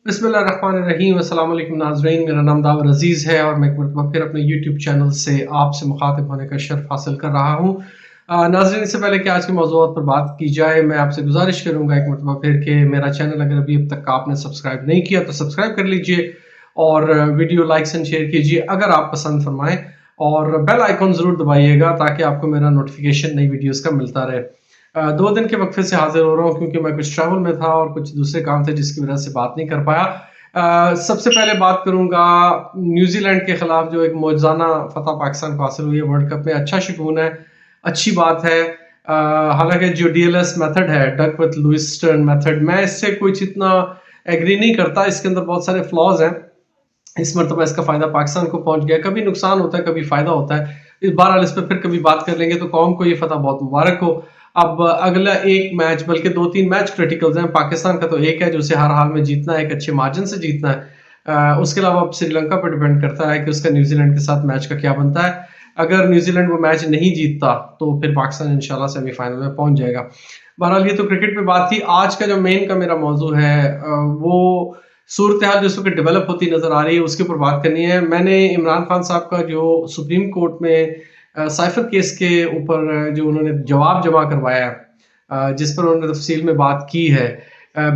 बिस्मिल्लाहिर्रहमानिर्रहीम। अस्सलाम वालेकुम नाज़रीन, मेरा नाम दावर अज़ीज़ है और मैं एक मरतबा फिर अपने यूट्यूब चैनल से आपसे मुखातिब होने का शर्फ हासिल कर रहा हूँ। नाज़रीन, इससे पहले कि आज के मौज़ूआत पर बात की जाए, मैं आपसे गुज़ारिश करूँगा एक मरतबा फिर कि मेरा चैनल अगर अभी अब तक आपने सब्सक्राइब नहीं किया तो सब्सक्राइब कर लीजिए और वीडियो लाइक्स एंड शेयर कीजिए अगर आप पसंद फरमाएँ, और बेल आइकॉन ज़रूर दबाइएगा ताकि आपको मेरा नोटिफिकेशन नई वीडियोज़ का मिलता रहे। 2 दिन के वक़्फ़े से हाज़िर हो रहा हूँ क्योंकि मैं कुछ ट्रैवल में था और कुछ दूसरे काम थे जिसकी वज़ह से बात नहीं कर पाया। सबसे पहले बात करूँगा न्यूज़ीलैंड के ख़िलाफ़ जो एक मौजज़ाना फ़तह पाकिस्तान को हासिल हुई है वर्ल्ड कप में। अच्छा शगुन है, अच्छी बात है। हालाँकि जो डीएलएस मेथड है, डकवर्थ लुईस स्टर्न मेथड, मैं इससे कुछ इतना एग्री नहीं करता। इसके अंदर बहुत सारे फ्लॉज़ हैं। इस मरतबा इसका फ़ायदा पाकिस्तान को पहुँच गया। कभी नुकसान होता है, कभी फ़ायदा होता है। बहरहाल इस पे फिर कभी बात कर लेंगे। तो कौम को ये फ़तह बहुत मुबारक हो। अब अगला एक मैच, बल्कि 2-3 मैच क्रिटिकल्स हैं। पाकिस्तान का तो एक है जो उसे हर हाल में जीतना है, एक अच्छे मार्जिन से जीतना है। उसके अलावा अब श्रीलंका पर डिपेंड करता है कि उसका न्यूज़ीलैंड के साथ मैच का क्या बनता है। अगर न्यूज़ीलैंड वो मैच नहीं जीतता तो फिर पाकिस्तान इंशाल्लाह सेमीफ़ाइनल में पहुँच जाएगा। बहरहाल ये तो क्रिकेट पे बात थी। आज का जो मेन का मेरा मौज़ू है वो सूरत-ए-हाल जो इस वक़्त डेवलप होती नज़र आ रही है उसके ऊपर बात करनी है। मैंने इमरान खान साहब का जो सुप्रीम कोर्ट में साइफर केस के ऊपर जो उन्होंने जवाब जमा करवाया है, जिस पर उन्होंने तफ़सील में बात की है।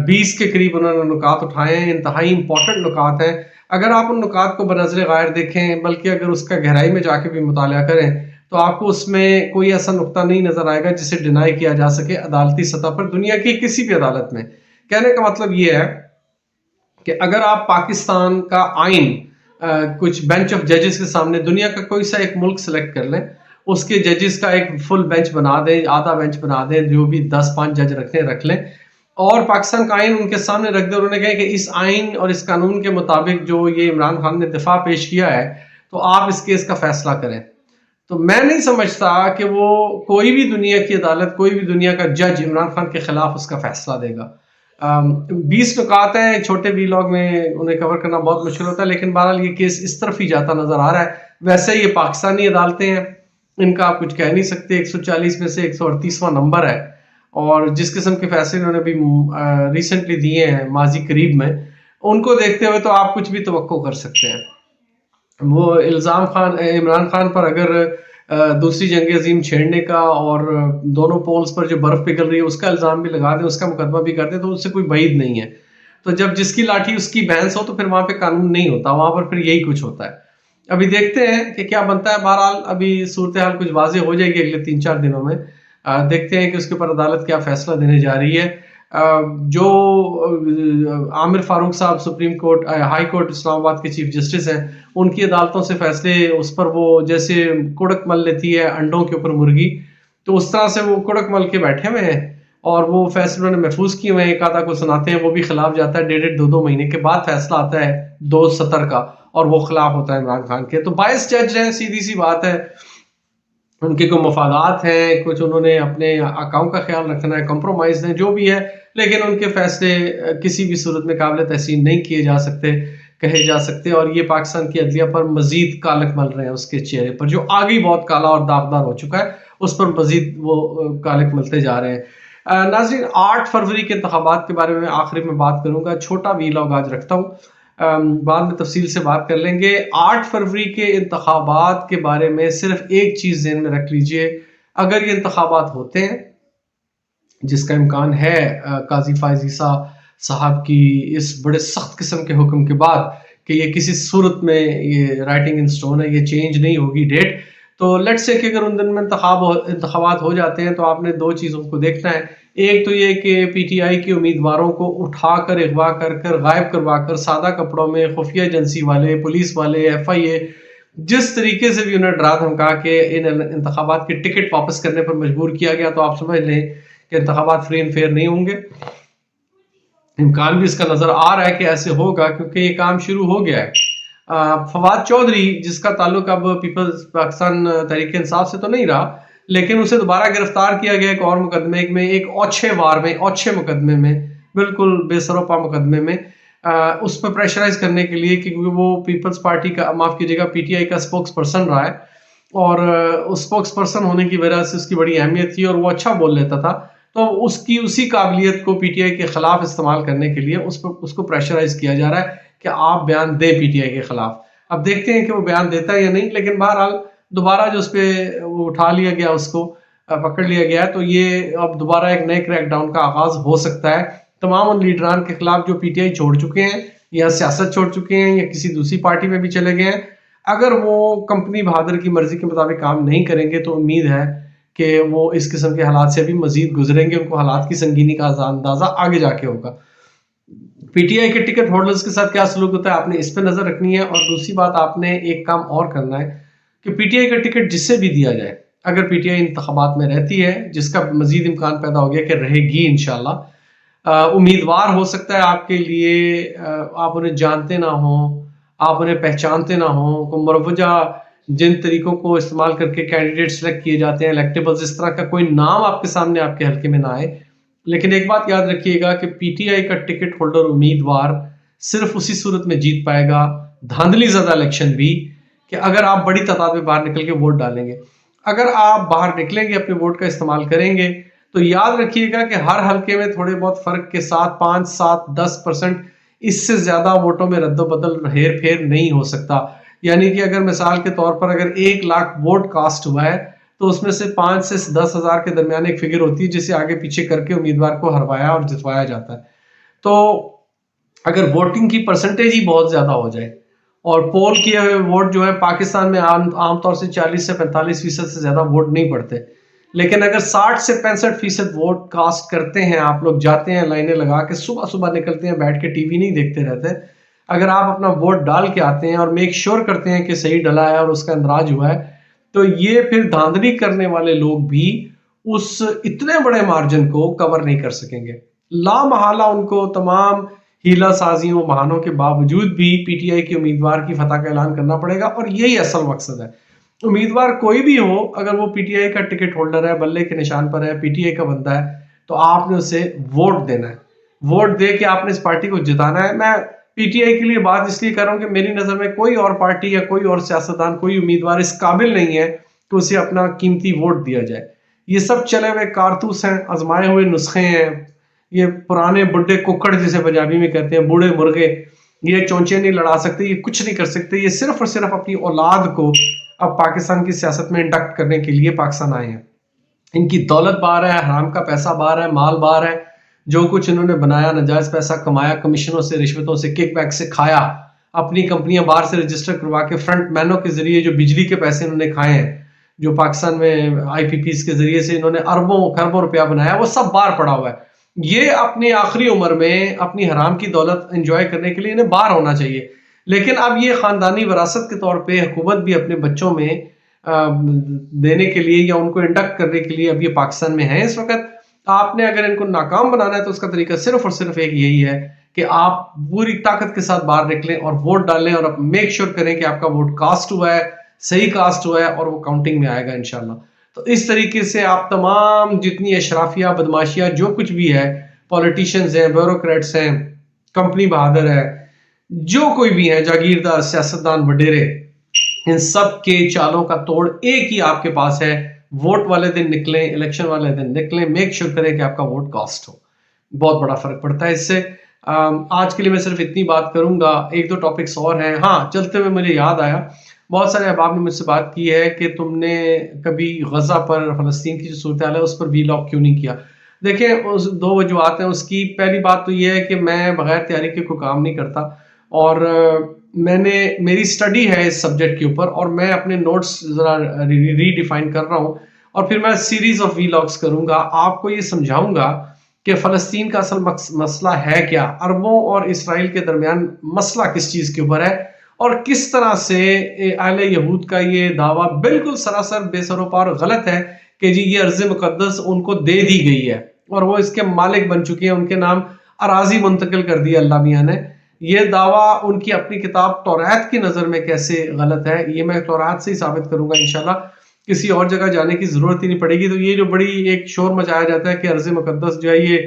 20 के करीब उन्होंने नुकात उठाए हैं, इंतहाई इम्पोर्टेंट नुकात हैं। अगर आप उन नुकात को बनज़र ग़ायर देखें, बल्कि अगर उसका गहराई में जाके भी मुताला करें, तो आपको उसमें कोई ऐसा नुक्ता नहीं नज़र आएगा जिसे डिनाई किया जा सके अदालती सतह पर, दुनिया की किसी भी अदालत में। कहने का मतलब ये है कि अगर आप पाकिस्तान का आइन कुछ बेंच ऑफ जजेस के सामने दुनिया का कोई सा एक मुल्क सेलेक्ट कर लें, उसके जजेस का एक फुल बेंच बना दें, आधा बेंच बना दें, जो भी 10-5 जज रखने रख लें और पाकिस्तान का आइन उनके सामने रख दें। उन्होंने कहा कि इस आइन और इस कानून के मुताबिक जो ये इमरान खान ने दिफा पेश किया है, तो आप इस केस का फैसला करें। तो मैं नहीं समझता कि वो कोई भी दुनिया की अदालत, कोई भी दुनिया का जज इमरान खान के खिलाफ उसका फैसला देगा। 20 नुकात हैं, छोटे वीलॉग में उन्हें कवर करना बहुत मुश्किल होता है, लेकिन बहरहाल ये केस इस तरफ ही जाता नजर आ रहा है। वैसे ये पाकिस्तानी अदालतें हैं, इनका आप कुछ कह नहीं सकते। 140 में से 138वां नंबर है और जिस किस्म के फैसले उन्होंने अभी रिसेंटली दिए हैं माजी करीब में, उनको देखते हुए तो आप कुछ भी तवक्को कर सकते हैं। वो इमरान खान पर अगर दूसरी जंग अजीम छेड़ने का और दोनों पोल्स पर जो बर्फ पिघल रही है उसका इल्ज़ाम भी लगा दें, उसका मुकदमा भी कर दें, तो उससे कोई बईद नहीं है। तो जब जिसकी लाठी उसकी भैंस हो तो फिर वहां पे कानून नहीं होता, वहां पर फिर यही कुछ होता है। अभी देखते हैं कि क्या बनता है। बहरहाल अभी सूरत हाल कुछ वाज़ेह हो जाएगी अगले 3-4 दिनों में। देखते हैं कि उसके ऊपर अदालत क्या फैसला देने जा रही है। जो आमिर फारूक साहब supreme court high court Islamabad के चीफ जस्टिस हैं, उनकी अदालतों से फैसले उस पर वो जैसे कुड़क मल लेती है अंडों के ऊपर मुर्गी, तो उस तरह से वो कुड़क मल के बैठे हुए हैं और वो फैसले उन्होंने महफूज किए हुए हैं। एक आधा को सुनाते हैं, वो भी खिलाफ जाता है। 1.5-2 महीने के बाद फैसला आता है 2 सतर का और वो खिलाफ होता है इमरान खान के। तो 22 जज हैं, सीधी सी बात है। उनके कोई मफादात हैं, कुछ उन्होंने अपने अकाउंट का ख्याल रखना है, कंप्रोमाइज़ है, जो भी है, लेकिन उनके फैसले किसी भी सूरत में काबिल तहसीन नहीं किए जा सकते, कहे जा सकते। और ये पाकिस्तान की अदलिया पर मज़ीद कालक मल रहे हैं उसके चेहरे पर, जो आगे बहुत काला और दागदार हो चुका है, उस पर मज़ीद वो कालक मलते जा रहे हैं। नाज़रीन, 8 फरवरी के इंतखाबात के बारे में आखिरी में बात करूँगा। छोटा वीलॉग आज रखता हूँ, बाद में तफसील से बात कर लेंगे। 8 फरवरी के इंतखाबात के बारे में सिर्फ एक चीज़ ज़हन में रख लीजिए, अगर ये इंतखाबात होते हैं, जिसका इम्कान है काजी फायज ईसा साहब की इस बड़े सख्त किस्म के हुक्म के बाद कि ये किसी सूरत में ये राइटिंग इन स्टोन है, ये चेंज नहीं होगी डेट, तो लेट्स से कि अगर उन दिन में इंतखाबात हो जाते हैं तो आपने 2 चीज़ों को देखना है। एक तो ये कि पीटीआई के उम्मीदवारों को उठाकर अगवा कर कर गायब करवा कर सादा कपड़ों में खुफिया एजेंसी वाले, पुलिस वाले, एफआईए जिस तरीके से भी उन्हें डरा धमका के इन इंतखाबात के टिकट वापस करने पर मजबूर किया गया, तो आप समझ लें कि इंतखाबात फ्री एंड फेयर नहीं होंगे। इम्कान भी इसका नजर आ रहा है कि ऐसे होगा क्योंकि ये काम शुरू हो गया है। फवाद चौधरी, जिसका ताल्लुक अब पीपल्स पाकिस्तान तहरीक इंसाफ से तो नहीं रहा, लेकिन उसे दोबारा गिरफ्तार किया गया एक और मुकदमे में, एक ओछे मुकदमे में, बिल्कुल बेसरोपा मुकदमे में, उस पर प्रेशराइज करने के लिए, क्योंकि वो पीपल्स पार्टी का, माफ कीजिएगा, पीटीआई का स्पोक्स पर्सन रहा है और उस स्पोक्स पर्सन होने की वजह से उसकी बड़ी अहमियत थी और वो अच्छा बोल लेता था। तो उसकी उसी काबिलियत को पीटीआई के खिलाफ इस्तेमाल करने के लिए उसको प्रेशराइज किया जा रहा है कि आप बयान दें पीटीआई के खिलाफ। अब देखते हैं कि वो बयान देता है या नहीं, लेकिन बहरहाल दोबारा जो उस पर उठा लिया गया, उसको पकड़ लिया गया, तो ये अब दोबारा एक नए क्रैकडाउन का आगाज हो सकता है तमाम उन लीडरान के खिलाफ जो पीटीआई छोड़ चुके हैं या सियासत छोड़ चुके हैं या किसी दूसरी पार्टी में भी चले गए हैं। अगर वो कंपनी बहादुर की मर्जी के मुताबिक काम नहीं करेंगे तो उम्मीद है कि वो इस किस्म के हालात से भी मजीद गुजरेंगे, उनको हालात की संगीनी का अंदाजा आगे जाके होगा। पीटीआई के टिकट होल्डर्स के साथ क्या सलूक होता है, आपने इस पर नजर रखनी है। और दूसरी बात, आपने एक काम और करना है कि पीटीआई का टिकट जिससे भी दिया जाए, अगर पीटीआई इंतखाबात में रहती है, जिसका मजीद इम्कान पैदा हो गया कि रहेगी इंशाल्लाह, उम्मीदवार हो सकता है आपके लिए आप उन्हें जानते ना हो, आप उन्हें पहचानते ना हो, को मुरवजा जिन तरीकों को इस्तेमाल करके कैंडिडेट सेलेक्ट किए जाते हैं, इलेक्टेबल्स, इस तरह का कोई नाम आपके सामने आपके हल्के में ना आए। लेकिन एक बात याद रखिएगा कि पीटीआई का टिकट होल्डर उम्मीदवार सिर्फ उसी सूरत में जीत पाएगा, धांधली ज़्यादा इलेक्शन भी, कि अगर आप बड़ी तादाद में बाहर निकल के वोट डालेंगे। अगर आप बाहर निकलेंगे, अपने वोट का इस्तेमाल करेंगे, तो याद रखिएगा कि हर हल्के में थोड़े बहुत फर्क के साथ 5, 7, 10%, इससे ज्यादा वोटों में रद्दोबदल हेर फेर नहीं हो सकता। यानी कि अगर मिसाल के तौर पर अगर 1 लाख वोट कास्ट हुआ है तो उसमें से 5 से 10 हजार के दरमियान एक फिगर होती है जिसे आगे पीछे करके उम्मीदवार को हरवाया और जितवाया जाता है। तो अगर वोटिंग की परसेंटेज ही बहुत ज्यादा हो जाए और पोल किए हुए वोट जो है पाकिस्तान में आमतौर से 40 से 45% से ज्यादा वोट नहीं पड़ते, लेकिन अगर 60 से 65% वोट कास्ट करते हैं, आप लोग जाते हैं लाइनें लगा के, सुबह सुबह निकलते हैं, बैठ के टीवी नहीं देखते रहते, अगर आप अपना वोट डाल के आते हैं और मेक श्योर करते हैं कि सही डला है और उसका अंदराज हुआ है, तो ये फिर धांधली करने वाले लोग भी उस इतने बड़े मार्जिन को कवर नहीं कर सकेंगे। लामहला उनको तमाम हीला साजियों बहानों के बावजूद भी पीटीआई के उम्मीदवार की फतह का ऐलान करना पड़ेगा, और यही असल मकसद है। उम्मीदवार कोई भी हो, अगर वो पीटीआई का टिकट होल्डर है, बल्ले के निशान पर है, पीटीआई का बंदा है, तो आपने उसे वोट देना है। वोट दे के आपने इस पार्टी को जिताना है। मैं पीटीआई के लिए बात इसलिए कर रहा हूं कि मेरी नजर में कोई और पार्टी या कोई और सियासतदान, कोई उम्मीदवार इस काबिल नहीं है कि उसे अपना कीमती वोट दिया जाए। ये सब चले हुए कारतूस हैं, आजमाए हुए नुस्खे हैं, ये पुराने बुढ़े कुक्कड़ जिसे पंजाबी में कहते हैं, बूढ़े मुर्गे, ये चौंचे नहीं लड़ा सकते, ये कुछ नहीं कर सकते। ये सिर्फ और सिर्फ अपनी औलाद को अब पाकिस्तान की सियासत में इंडक्ट करने के लिए पाकिस्तान आए हैं। इनकी दौलत बाहर है, हराम का पैसा बाहर है, माल बाहर है, जो कुछ इन्होंने बनाया, नजायज पैसा कमाया, कमीशनों से, रिश्वतों से, किकबैक से खाया, अपनी कंपनियां बाहर से रजिस्टर करवा के फ्रंट मैनों के जरिए जो बिजली के पैसे इन्होंने खाए हैं, जो पाकिस्तान में आईपीपीस के जरिए से इन्होंने अरबों खरबों रुपया बनाया, वो सब बाहर पड़ा हुआ है। ये अपनी आखिरी उम्र में अपनी हराम की दौलत एंजॉय करने के लिए इन्हें बाहर होना चाहिए। लेकिन अब ये खानदानी विरासत के तौर पे हुकूमत भी अपने बच्चों में देने के लिए या उनको इंडक्ट करने के लिए अब ये पाकिस्तान में है इस वक्त। आपने अगर इनको नाकाम बनाना है तो उसका तरीका सिर्फ और सिर्फ एक यही है कि आप पूरी ताकत के साथ बाहर निकलें और वोट डालें, और मेक श्योर करें कि आपका वोट कास्ट हुआ है, सही कास्ट हुआ है, और वो काउंटिंग में आएगा इंशाल्लाह। तो इस तरीके से आप तमाम जितनी अशराफिया, बदमाशिया, जो कुछ भी है, पॉलिटिशियंस हैं, ब्यूरोक्रेट्स हैं, कंपनी बहादुर है, जो कोई भी है, जागीरदार, सियासतदान, वडेरे, इन सब के चालों का तोड़ एक ही आपके पास है। वोट वाले दिन निकलें, इलेक्शन वाले दिन निकलें, मेक श्योर करें कि आपका वोट कास्ट हो। बहुत बड़ा फर्क पड़ता है इससे। आज के लिए मैं सिर्फ इतनी बात करूंगा, एक दो टॉपिक्स और हैं। हाँ, चलते हुए मुझे याद आया, बहुत सारे अहबाब ने मुझसे बात की है कि तुमने कभी गजा पर, फलस्तीन की जो सूरत हाल है उस पर वीलॉग क्यों नहीं किया। देखिए, उस दो वजूहत हैं उसकी। पहली बात तो ये है कि मैं बगैर तैयारी के कोई काम नहीं करता, और मेरी स्टडी है इस सब्जेक्ट के ऊपर, और मैं अपने नोट्स जरा रीडिफाइन कर रहा हूँ, और फिर मैं सीरीज ऑफ वीलॉग्स करूंगा, आपको ये समझाऊंगा कि फलस्तीन का असल मसला है क्या, अरबों और इसराइल के दरमियान मसला किस चीज के ऊपर है, और किस तरह से अहले यहूद का ये दावा बिल्कुल सरासर बेसरोपार गलत है कि जी ये अर्ज़ मुकद्दस उनको दे दी गई है और वो इसके मालिक बन चुके हैं, उनके नाम अराजी मुंतकिल कर दिया अल्लाह मियां ने। ये दावा उनकी अपनी किताब तौरात की नज़र में कैसे गलत है, ये मैं तौरात से ही साबित करूंगा इंशाल्लाह। किसी और जगह जाने की जरूरत ही नहीं पड़ेगी। तो ये जो बड़ी एक शोर मचाया जाता है कि अर्ज़ मुकद्दस जो है ये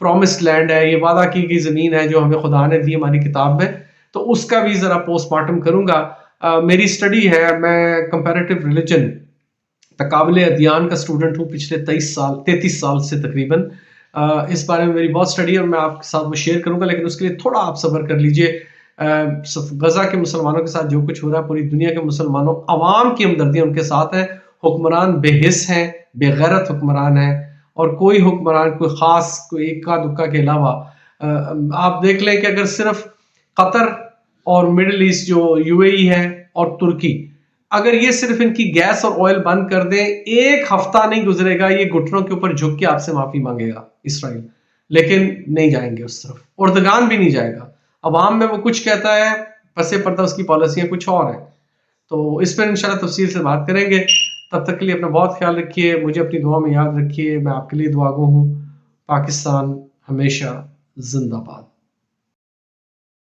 प्रॉमिस्ड लैंड है, ये वादा की गई ज़मीन है जो हमें खुदा ने दी हमारी किताब में, तो उसका भी ज़रा पोस्टमार्टम करूंगा। मेरी स्टडी है, मैं कंपैरेटिव रिलीजन तकाबले अदियान का स्टूडेंट हूँ पिछले 33 साल से तकरीबन। इस बारे में मेरी बहुत स्टडी है और मैं आपके साथ वो शेयर करूंगा, लेकिन उसके लिए थोड़ा आप सब्र कर लीजिए। गजा के मुसलमानों के साथ जो कुछ हो रहा है, पूरी दुनिया के मुसलमानों अवाम की हमदर्दी उनके साथ है। हुक्मरान बेहिस हैं, बेगैरत हुक्मरान हैं, और कोई हुक्मरान कोई ख़ास कोई इक्का दुक्का के अलावा आप देख लें कि अगर सिर्फ कतर और मिडल ईस्ट जो यूएई है और तुर्की, अगर ये सिर्फ इनकी गैस और ऑयल बंद कर दें, एक हफ्ता नहीं गुजरेगा ये घुटनों के ऊपर झुक के आपसे माफी मांगेगा इसराइल, लेकिन नहीं जाएंगे उस तरफ। उर्दगान भी नहीं जाएगा। अवाम में वो कुछ कहता है, पसे पर्दा उसकी पॉलिसियां कुछ और है। तो इस पर इंशाल्लाह तफसील से बात करेंगे। तब तक के लिए अपना बहुत ख्याल रखिए, मुझे अपनी दुआ में याद रखिए। मैं आपके लिए दुआगो हूँ। पाकिस्तान हमेशा जिंदाबाद।